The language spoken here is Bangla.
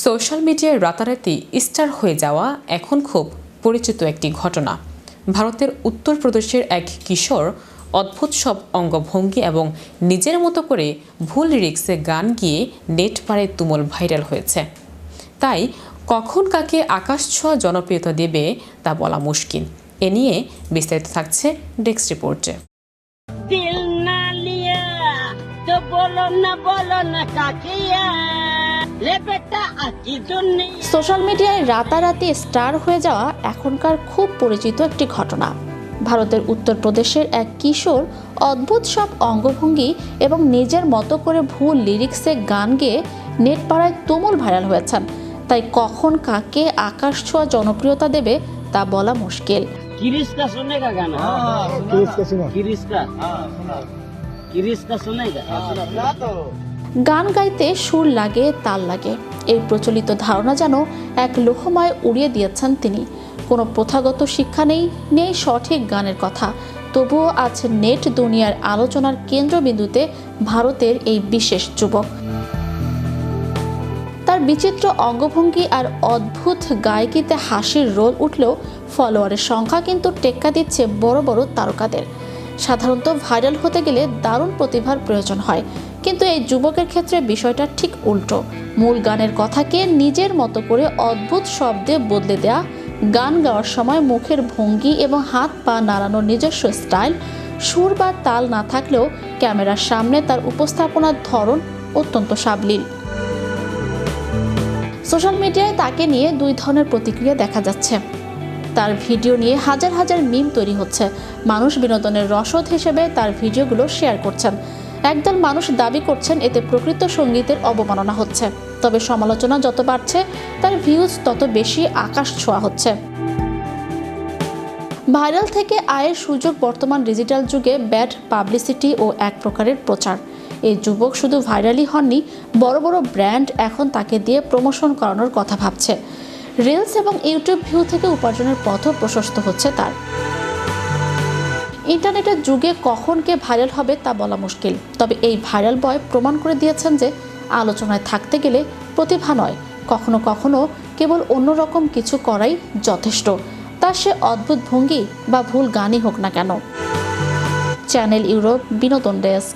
সোশ্যাল মিডিয়ায় রাতারাতি স্টার হয়ে যাওয়া এখন খুব পরিচিত একটি ঘটনা। ভারতের উত্তরপ্রদেশের এক কিশোর অদ্ভুত সব অঙ্গভঙ্গি এবং নিজের মতো করে ভুল লিরিক্সে গান গিয়ে নেট পাড়ায় তুমুল ভাইরাল হয়েছে। তাই কখন কাকে আকাশ ছোঁয়া জনপ্রিয়তা দেবে তা বলা মুশকিল। এ নিয়ে বিস্তারিত থাকছে ডেস্ক রিপোর্টে। সোশ্যাল মিডিয়ায় রাতারাতি স্টার হয়ে যাওয়া এখনকার খুব পরিচিত একটি ঘটনা। ভারতের উত্তরপ্রদেশের এক কিশোর অদ্ভুত সব অঙ্গভঙ্গি এবং নিজের মতো করে ভুল লিরিক্সে গান গেয়ে নেট পাড়ায় তুমুল ভাইরাল হয়েছেন। তাই কখন কাকে আকাশ ছোঁয়া জনপ্রিয়তা দেবে তা বলা মুশকিল। গান গাইতে সুর লাগে, তাল লাগে, এই প্রচলিত ধারণা যেন এক লোহময় উড়িয়ে দিয়েছেন তিনি। কোনো প্রথাগত শিক্ষা নেই সঠিক গানের কথা। তবুও আজ নেট দুনিয়ার আলোচনার কেন্দ্রবিন্দুতে ভারতের এই বিশেষ যুবক। তার বিচিত্র অঙ্গভঙ্গি আর অদ্ভুত গায়কিতে হাসির রোল উঠলেও ফলোয়ারের সংখ্যা কিন্তু টেক্কা দিচ্ছে বড় বড় তারকাদের। সাধারণত ভাইরাল হতে গেলে দারুণ প্রতিভার প্রয়োজন হয়, কিন্তু এই যুবকের ক্ষেত্রে বিষয়টা ঠিক উল্টো। মূল গানের কথাকে নিজের মতো করে অদ্ভুত শব্দে বদলে দেয়া, গান গাওয়ার সময় মুখের ভঙ্গি এবং হাত পা নাড়ানোর নিজস্ব স্টাইল, সুর বা তাল না থাকলেও ক্যামেরার সামনে তার উপস্থাপনার ধরন অত্যন্ত সাবলীল। সোশ্যাল মিডিয়ায় তাকে নিয়ে দুই ধরনের প্রতিক্রিয়া দেখা যাচ্ছে। তার ভিডিও নিয়ে হাজার হাজার মিম তৈরি হচ্ছে। মানুষ বিনোদনের রসদ হিসেবে তার ভিডিওগুলো শেয়ার করছেন। একদল মানুষ দাবি করছেন এতে প্রকৃত সঙ্গীতের অবমাননা হচ্ছে। তবে সমালোচনা যত বাড়ছে তার ভিউজ তত বেশি আকাশ ছোঁয়া হচ্ছে। ভাইরাল থেকে আয়ের সুযোগ বর্তমান ডিজিটাল যুগে ব্যাড পাবলিসিটি ও এক প্রকারের প্রচার। এই যুবক শুধু ভাইরালই হননি, বড় বড় ব্র্যান্ড এখন তাকে দিয়ে প্রমোশন করানোর কথা ভাবছে। রিলস এবং ইউটিউব ভিউ থেকে উপার্জনের পথও প্রশস্ত হচ্ছে তার। ইন্টারনেটের যুগে কখন কে ভাইরাল হবে তা বলা মুশকিল। তবে এই ভাইরাল বয় প্রমাণ করে দিয়েছেন যে আলোচনায় থাকতে গেলে প্রতিভা নয়, কখনো কখনো কেবল অন্যরকম কিছু করাই যথেষ্ট, তা সে অদ্ভুত ভঙ্গি বা ভুল গানই হোক না কেন। চ্যানেল ইউরোপ বিনোদন ডেস্ক।